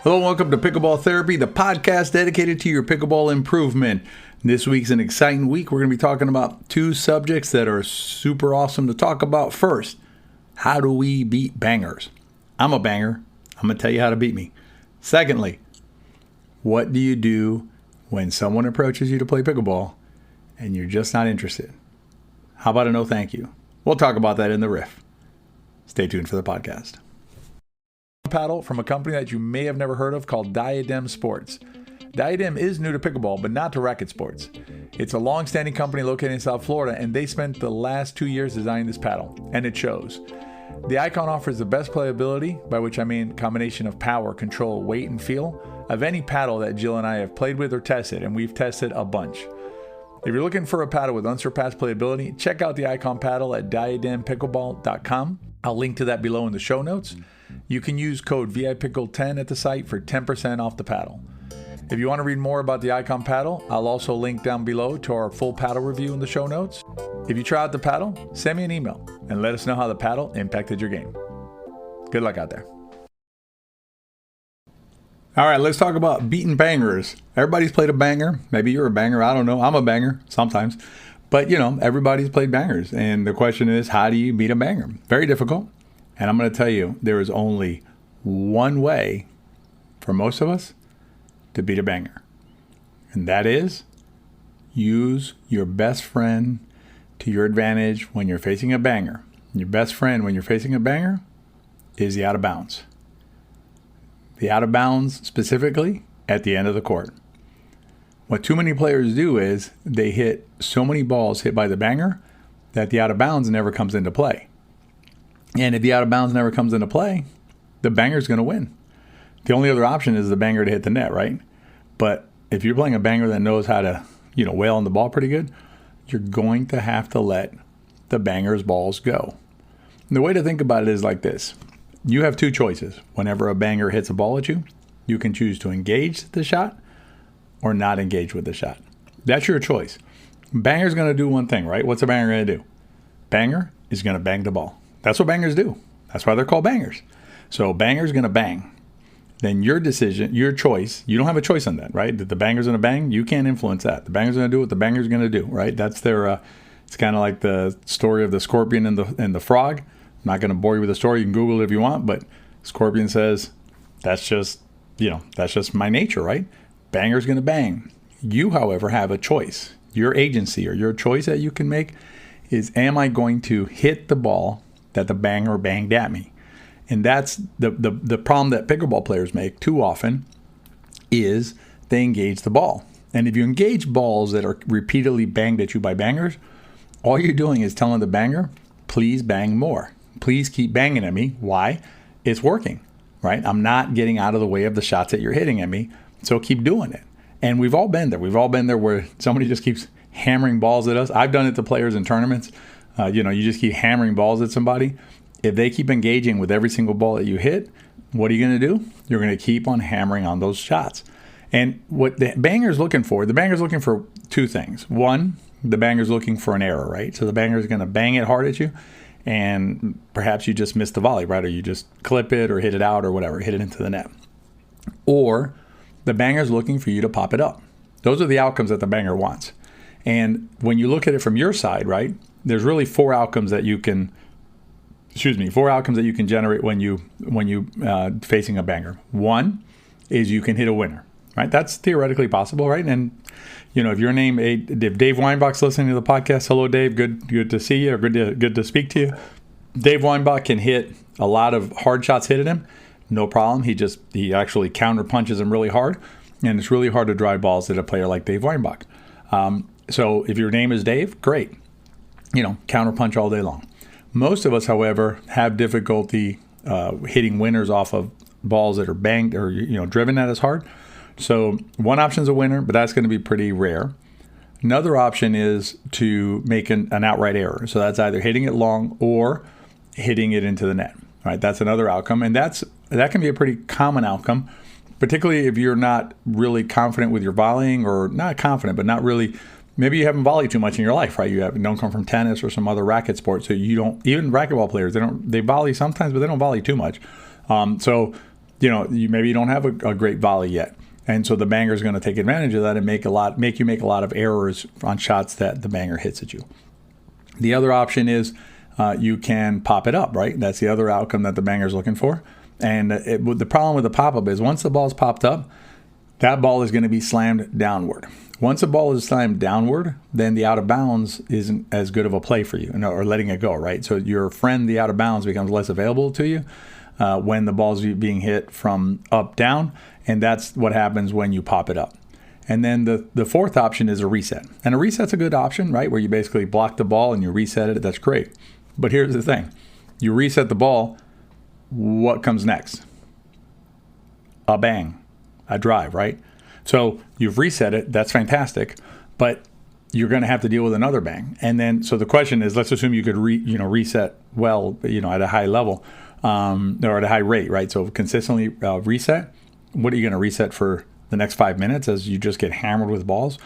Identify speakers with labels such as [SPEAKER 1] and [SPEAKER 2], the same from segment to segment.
[SPEAKER 1] Hello and welcome to Pickleball Therapy, the podcast dedicated to your pickleball improvement. This week's an exciting week. We're going to be talking about two subjects that are super awesome to talk about. First, how do we beat bangers? I'm a banger. I'm going to tell you how to beat me. Secondly, what do you do when someone approaches you to play pickleball and you're just not interested? How about a no thank you? We'll talk about that in the riff. Stay tuned for the podcast. Paddle from a company that you may have never heard of called Diadem Sports. Diadem is new to pickleball, but not to racket sports. It's a long-standing company located in South Florida, and they spent the last 2 years designing this paddle, and it shows. The Icon offers the best playability, by which I mean combination of power, control, weight, and feel, of any paddle that Jill and I have played with or tested, and we've tested a bunch. If you're looking for a paddle with unsurpassed playability, check out the Icon paddle at diadempickleball.com. I'll link to that below in the show notes. You can use code VIPickle10 at the site for 10% off the paddle. If you want to read more about the Icon paddle, I'll also link down below to our full paddle review in the show notes. If you try out the paddle, send me an email and let us know how the paddle impacted your game. Good luck out there. All right, let's talk about beating bangers. Everybody's played a banger. Maybe you're a banger. I don't know. I'm a banger sometimes. But, everybody's played bangers. And the question is, how do you beat a banger? Very difficult. And I'm going to tell you, there is only one way for most of us to beat a banger. And that is use your best friend to your advantage when you're facing a banger. Your best friend when you're facing a banger is the out of bounds. The out of bounds specifically at the end of the court. What too many players do is they hit so many balls hit by the banger that the out of bounds never comes into play. And if the out of bounds never comes into play, the banger's going to win. The only other option is the banger to hit the net, right? But if you're playing a banger that knows how to, wail on the ball pretty good, you're going to have to let the banger's balls go. And the way to think about it is like this. You have two choices. Whenever a banger hits a ball at you, you can choose to engage the shot or not engage with the shot. That's your choice. Banger's going to do one thing, right? What's a banger going to do? Banger is going to bang the ball. That's what bangers do. That's why they're called bangers. So banger's going to bang. Then your decision, your choice, you don't have a choice on that, right? That the banger's going to bang, you can't influence that. The banger's going to do what the banger's going to do, right? That's their, it's kind of like the story of the scorpion and the frog. I'm not going to bore you with the story. You can Google it if you want, but Scorpion says, that's just my nature, right? Banger's going to bang. You, however, have a choice. Your agency or your choice that you can make is, am I going to hit the ball that the banger banged at me? And that's the problem that pickleball players make too often is they engage the ball. And if you engage balls that are repeatedly banged at you by bangers, all you're doing is telling the banger, please bang more. Please keep banging at me. Why? It's working, right? I'm not getting out of the way of the shots that you're hitting at me, so keep doing it. And we've all been there. We've all been there where somebody just keeps hammering balls at us. I've done it to players in tournaments. You just keep hammering balls at somebody. If they keep engaging with every single ball that you hit, what are you going to do? You're going to keep on hammering on those shots. And what the banger's looking for two things. One, the banger's looking for an error, right? So the banger's going to bang it hard at you, and perhaps you just miss the volley, right? Or you just clip it or hit it out or whatever, hit it into the net. Or the banger's looking for you to pop it up. Those are the outcomes that the banger wants. And when you look at it from your side, right, there's really four outcomes that you can generate when you facing a banger. One is you can hit a winner, right? That's theoretically possible, right? And if your name, if Dave Weinbach's listening to the podcast, hello Dave, good to see you, or good to speak to you. Dave Weinbach can hit a lot of hard shots hit at him, no problem. He actually counter punches them really hard, and it's really hard to drive balls at a player like Dave Weinbach. So if your name is Dave, great. Counter punch all day long. Most of us, however, have difficulty hitting winners off of balls that are banged or driven at us hard. So one option is a winner, but that's going to be pretty rare. Another option is to make an outright error. So that's either hitting it long or hitting it into the net. Right? That's another outcome, and that can be a pretty common outcome, particularly if you're not really confident with your volleying, or not confident, but not really. Maybe you haven't volleyed too much in your life, right? You don't come from tennis or some other racket sport, so you don't. Even racquetball players, they volley sometimes, but they don't volley too much. So maybe you don't have a great volley yet. And so the banger is going to take advantage of that and make you make a lot of errors on shots that the banger hits at you. The other option is you can pop it up, right? That's the other outcome that the banger is looking for. And the problem with the pop-up is once the ball is popped up, that ball is going to be slammed downward. Once a ball is slammed downward, then the out of bounds isn't as good of a play for you, or letting it go, right? So your friend, the out of bounds, becomes less available to you when the ball's being hit from up down, and that's what happens when you pop it up. And then the fourth option is a reset. And a reset's a good option, right? Where you basically block the ball and you reset it. That's great. But here's the thing. You reset the ball, what comes next? A bang, a drive, right? So you've reset it. That's fantastic. But you're going to have to deal with another bang. And then, so the question is, let's assume you could reset well, at a high level or at a high rate, right? So consistently reset. What are you going to reset for the next 5 minutes as you just get hammered with balls?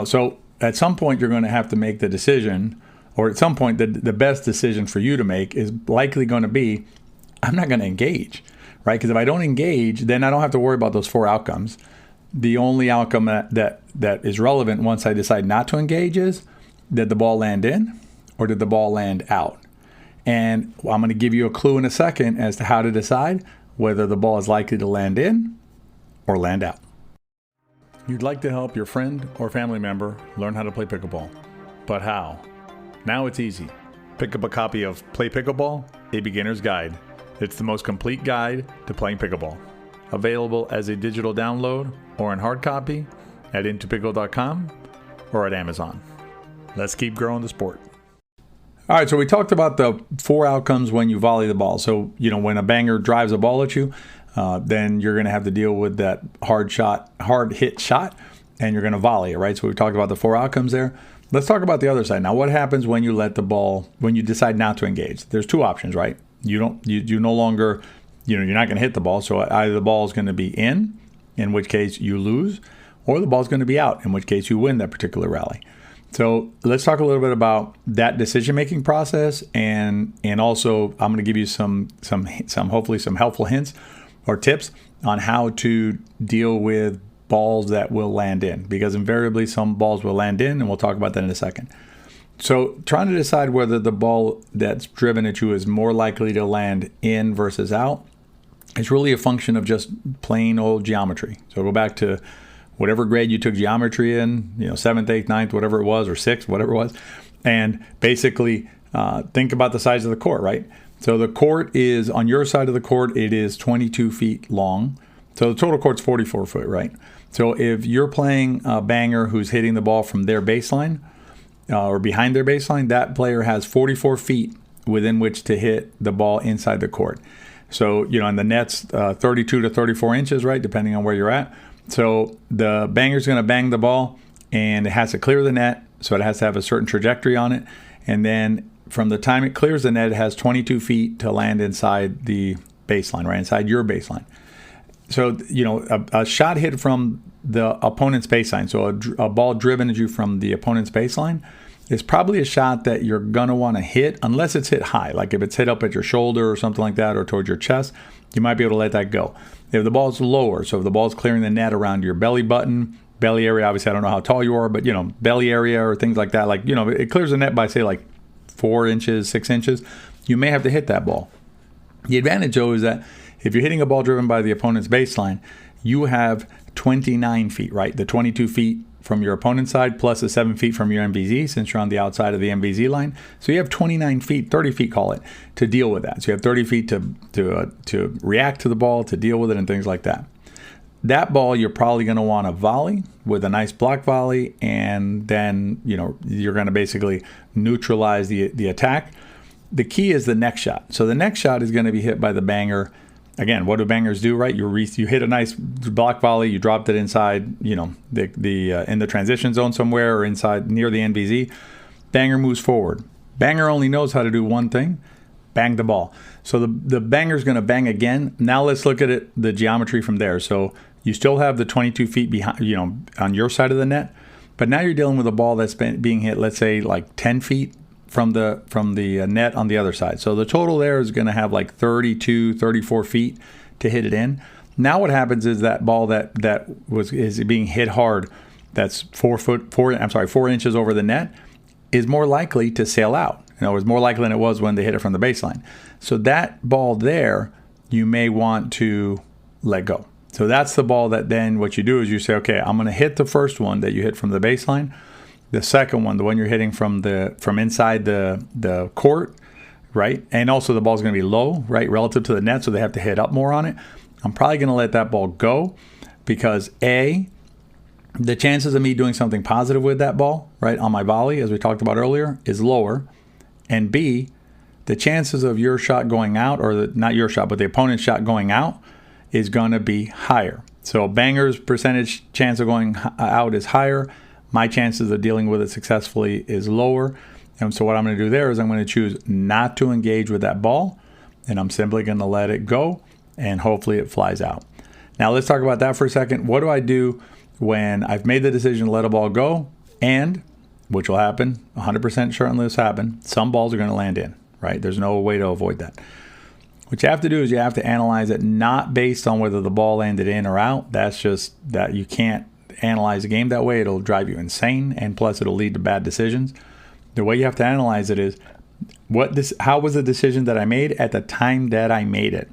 [SPEAKER 1] So at some point you're going to have to make the decision, or at some point the best decision for you to make is likely going to be, I'm not going to engage, right? Because if I don't engage, then I don't have to worry about those 4 outcomes. The only outcome that is relevant once I decide not to engage is, did the ball land in or did the ball land out? And I'm going to give you a clue in a second as to how to decide whether the ball is likely to land in or land out. You'd like to help your friend or family member learn how to play pickleball, but how? Now it's easy. Pick up a copy of Play Pickleball, A Beginner's Guide. It's the most complete guide to playing pickleball. Available as a digital download or in hard copy at intopickle.com or at Amazon. Let's keep growing the sport. All right, so we talked about the 4 outcomes when you volley the ball. So, when a banger drives a ball at you, then you're going to have to deal with that hard hit shot, and you're going to volley it, right? So we talked about the 4 outcomes there. Let's talk about the other side. Now, what happens when you when you decide not to engage? There's 2 options, right? You no longer, you're not going to hit the ball. So either the ball is going to be in which case you lose, or the ball's going to be out, in which case you win that particular rally. So let's talk a little bit about that decision-making process, and also I'm going to give you some hopefully some helpful hints or tips on how to deal with balls that will land in, because invariably some balls will land in, and we'll talk about that in a second. So trying to decide whether the ball that's driven at you is more likely to land in versus out, it's really a function of just plain old geometry. So go back to whatever grade you took geometry in, 7th, 8th, 9th, whatever it was, or 6th, whatever it was, and basically think about the size of the court, right? So the court is, on your side of the court, it is 22 feet long. So the total court's 44 foot, right? So if you're playing a banger who's hitting the ball from their baseline or behind their baseline, that player has 44 feet within which to hit the ball inside the court. So, and the net's 32 to 34 inches, right, depending on where you're at. So the banger's going to bang the ball, and it has to clear the net, so it has to have a certain trajectory on it. And then from the time it clears the net, it has 22 feet to land inside the baseline, right, inside your baseline. So, a shot hit from the opponent's baseline, so a ball driven at you from the opponent's baseline, is probably a shot that you're going to want to hit unless it's hit high. Like if it's hit up at your shoulder or something like that, or towards your chest, you might be able to let that go. If the ball's lower, so if the ball's clearing the net around your belly button, belly area, obviously I don't know how tall you are, but belly area or things like that, like, it clears the net by say like 4 inches, 6 inches, you may have to hit that ball. The advantage though is that if you're hitting a ball driven by the opponent's baseline, you have 29 feet, right? The 22 feet from your opponent's side plus the 7 feet from your MVZ, since you're on the outside of the MVZ line. So you have 29 feet, 30 feet, call it, to deal with that. So you have 30 feet to react to the ball, to deal with it, and things like that. That ball you're probably going to want to volley with a nice block volley, and then you're going to basically neutralize the attack. The key is the next shot. So the next shot is going to be hit by the banger. Again, what do bangers do, right? You hit a nice block volley, you dropped it inside, in the transition zone somewhere, or inside near the NVZ. Banger moves forward. Banger only knows how to do one thing: bang the ball. So the banger's going to bang again. Now let's look at it, the geometry from there. So you still have the 22 feet behind, on your side of the net, but now you're dealing with a ball that's being hit, let's say like 10 feet from the net on the other side. So the total there is going to have like 32, 34 feet to hit it in. Now what happens is that ball is being hit hard, that's 4 inches over the net, is more likely to sail out. You know, it's more likely than it was when they hit it from the baseline. So that ball there, you may want to let go. So that's the ball that then what you do is you say, okay, I'm going to hit the first one that you hit from the baseline. The second one, the one you're hitting from inside the court, right? And also the ball's going to be low, right, relative to the net, so they have to hit up more on it. I'm probably going to let that ball go because A, the chances of me doing something positive with that ball, right, on my volley, as we talked about earlier, is lower. And B, the chances of your shot going out, or not your shot, but the opponent's shot going out, is going to be higher. So banger's percentage chance of going out is higher. My chances of dealing with it successfully is lower. And so what I'm going to do there is I'm going to choose not to engage with that ball, and I'm simply going to let it go, and hopefully it flies out. Now let's talk about that for a second. What do I do when I've made the decision to let a ball go, and, which will happen, 100% certainly this happen, some balls are going to land in, right? There's no way to avoid that. What you have to do is you have to analyze it not based on whether the ball landed in or out. That's just that you can't analyze a game that way. It'll drive you insane, and plus it'll lead to bad decisions. The way you have to analyze it is how was the decision that I made at the time that I made it?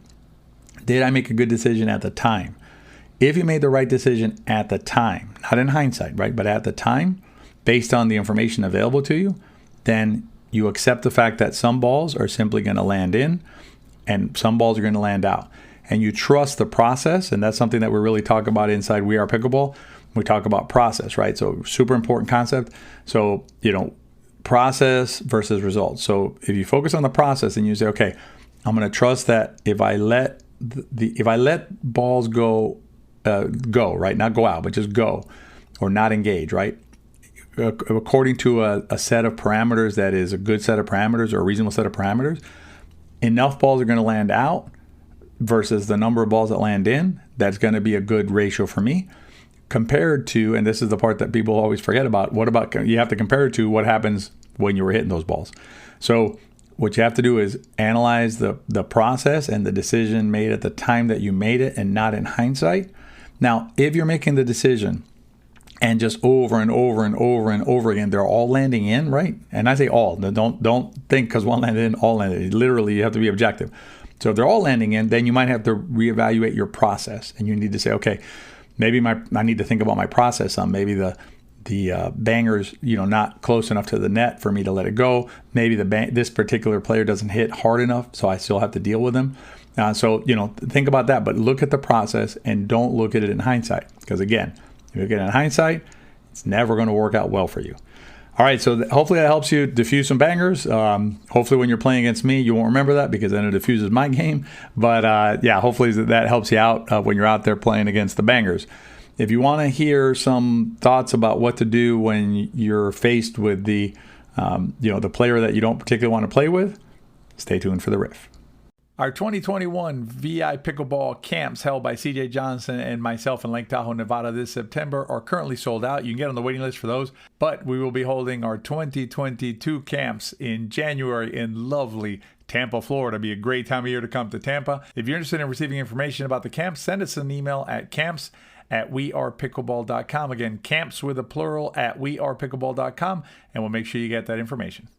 [SPEAKER 1] Did I make a good decision at the time? If you made the right decision at the time, not in hindsight, right, but at the time, based on the information available to you, then you accept the fact that some balls are simply going to land in and some balls are going to land out. And you trust the process, and that's something that we really talk about inside We Are Pickleball. We talk about process, right? So super important concept. So, process versus results. So if you focus on the process and you say, okay, I'm going to trust that if I let balls go, right? Not go out, but just go, or not engage, right? According to a set of parameters that is a good set of parameters or a reasonable set of parameters, enough balls are going to land out versus the number of balls that land in. That's going to be a good ratio for me. Compared to, and this is the part that people always forget about, you have to compare it to what happens when you were hitting those balls. So what you have to do is analyze the process and the decision made at the time that you made it and not in hindsight. Now, if you're making the decision and just over and over and over and over again, they're all landing in, right? And I say all. Don't think because one landed in, all landed in. Literally, you have to be objective. So if they're all landing in, then you might have to reevaluate your process. And you need to say, okay, maybe I need to think about my process on maybe the banger's not close enough to the net for me to let it go. Maybe this particular player doesn't hit hard enough, so I still have to deal with them. So think about that, but look at the process and don't look at it in hindsight. Because again, if you look at it in hindsight, it's never going to work out well for you. All right, so hopefully that helps you diffuse some bangers. Hopefully when you're playing against me, you won't remember that because then it diffuses my game. But hopefully that helps you out when you're out there playing against the bangers. If you want to hear some thoughts about what to do when you're faced with the player that you don't particularly want to play with, stay tuned for the riff. Our 2021 VI Pickleball camps held by CJ Johnson and myself in Lake Tahoe, Nevada this September are currently sold out. You can get on the waiting list for those, but we will be holding our 2022 camps in January in lovely Tampa, Florida. It'll be a great time of year to come to Tampa. If you're interested in receiving information about the camps, send us an email at camps@wearepickleball.com. Again, camps with a plural at wearepickleball.com, and we'll make sure you get that information.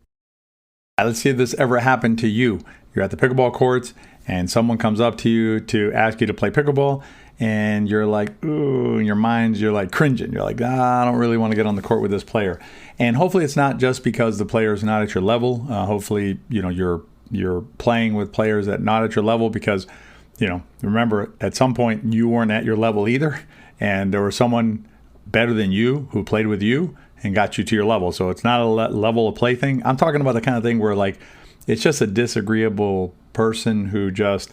[SPEAKER 1] Let's see if this ever happened to you. You're at the pickleball courts and someone comes up to you to ask you to play pickleball and you're like, ooh, in your mind, you're like cringing. You're like, I don't really want to get on the court with this player. And hopefully it's not just because the player is not at your level. Hopefully, you're playing with players that not at your level because, remember at some point you weren't at your level either. And there was someone better than you who played with you and got you to your level. So it's not a level of play thing. I'm talking about the kind of thing where it's just a disagreeable person who just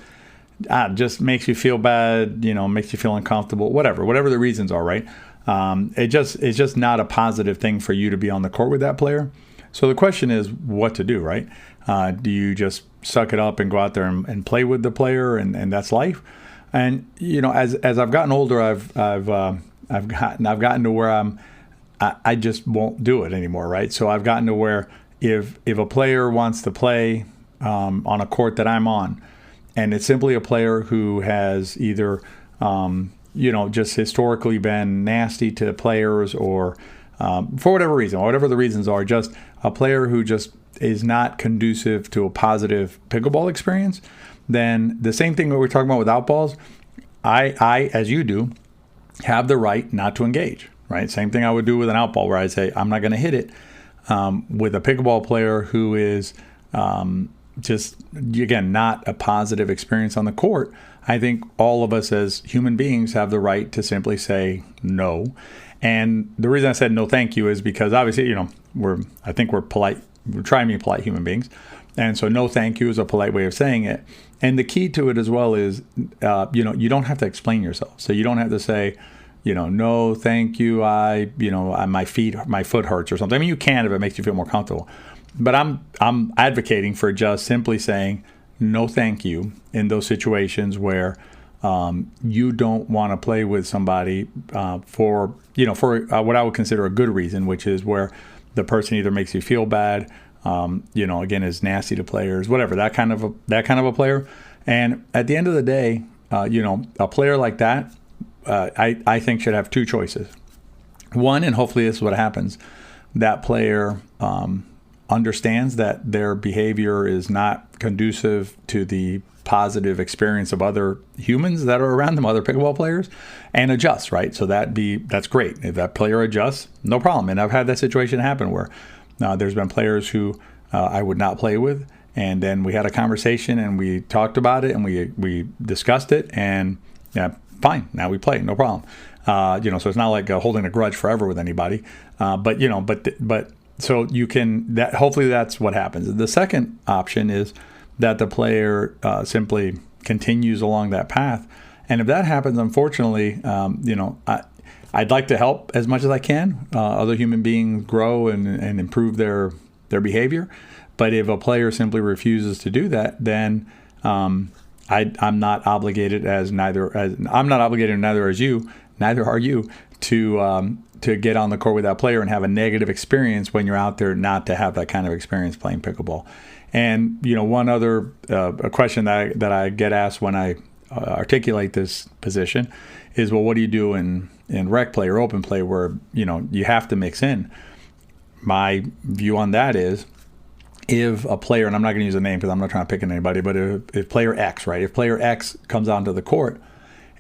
[SPEAKER 1] makes you feel bad, makes you feel uncomfortable, whatever the reasons are, right? It's just not a positive thing for you to be on the court with that player. So the question is what to do, right? Do you just suck it up and go out there and play with the player and that's life? And, as I've gotten older, I've gotten to where I just won't do it anymore, right? So I've gotten to where if a player wants to play on a court that I'm on, and it's simply a player who has either just historically been nasty to players, or for whatever reason, whatever the reasons are, just a player who just is not conducive to a positive pickleball experience, then the same thing that we're talking about with outballs, I, as you do, have the right not to engage, right? Same thing I would do with an outball, where I say, I'm not going to hit it. With a pickleball player who is just, again, not a positive experience on the court, I think all of us as human beings have the right to simply say no. And the reason I said no thank you is because obviously, I think we're polite. We're trying to be polite human beings. And so no thank you is a polite way of saying it. And the key to it as well is, you don't have to explain yourself. So you don't have to say, no, thank you. My foot hurts or something. I mean, you can if it makes you feel more comfortable. But I'm advocating for just simply saying no, thank you in those situations where you don't want to play with somebody for what I would consider a good reason, which is where the person either makes you feel bad, again, is nasty to players, whatever, that kind of a player. And at the end of the day, a player like that, I think should have two choices. One, and hopefully this is what happens, that player understands that their behavior is not conducive to the positive experience of other humans that are around them, other pickleball players, and adjusts, right? So that's great. If that player adjusts, no problem. And I've had that situation happen where there's been players who I would not play with, and then we had a conversation and we talked about it and we discussed it, and fine, now we play, no problem. So it's not like holding a grudge forever with anybody. But so you can, that hopefully that's what happens. The second option is that the player simply continues along that path. And if that happens, unfortunately, I'd like to help as much as I can. Other human beings grow and improve their behavior. But if a player simply refuses to do that, then I'm not obligated neither are you to get on the court with that player and have a negative experience when you're out there, not to have that kind of experience playing pickleball. And one other a question that I get asked when I articulate this position is, well, what do you do in rec play or open play where you have to mix in? My view on that is, if a player, and I'm not going to use a name because I'm not trying to pick on anybody, but if player X, right? If player X comes onto the court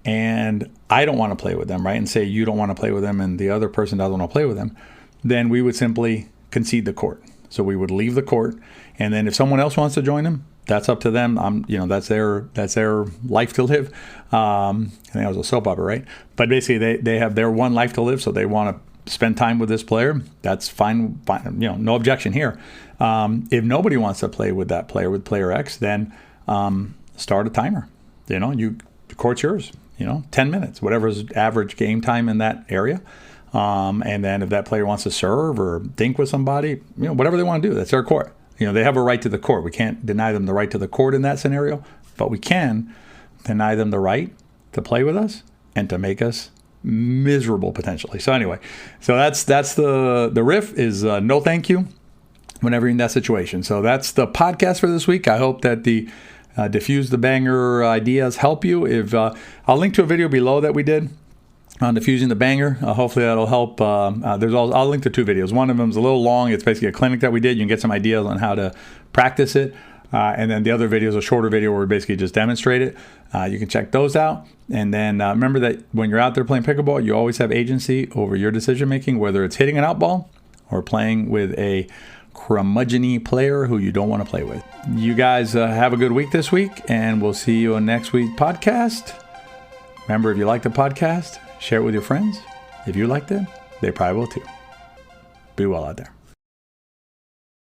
[SPEAKER 1] and I don't want to play with them, right? And say you don't want to play with them and the other person doesn't want to play with them, then we would simply concede the court. So we would leave the court, and then if someone else wants to join them, that's up to them. That's their life to live. I think that was a soap opera, right? But basically, they have their one life to live, so they want to spend time with this player. That's fine. No objection here. If nobody wants to play with that player, with player X, then start a timer. The court's yours. 10 minutes, whatever's average game time in that area. And then if that player wants to serve or dink with somebody, whatever they want to do, that's their court. They have a right to the court. We can't deny them the right to the court in that scenario, but we can deny them the right to play with us and to make us miserable potentially. So anyway, that's the riff is no thank you whenever you're in that situation. So that's the podcast for this week. I hope that the Defuse the Banger ideas help you. If I'll link to a video below that we did on diffusing the banger. Hopefully that'll help. I'll link to two videos. One of them is a little long. It's basically a clinic that we did. You can get some ideas on how to practice it. And then the other video is a shorter video where we basically just demonstrate it. You can check those out. And then remember that when you're out there playing pickleball, you always have agency over your decision making, whether it's hitting an out ball or playing with a curmudgeon-y player who you don't want to play with. You guys have a good week this week, and we'll see you on next week's podcast. Remember, if you like the podcast, share it with your friends. If you liked it, they probably will too. Be well out there.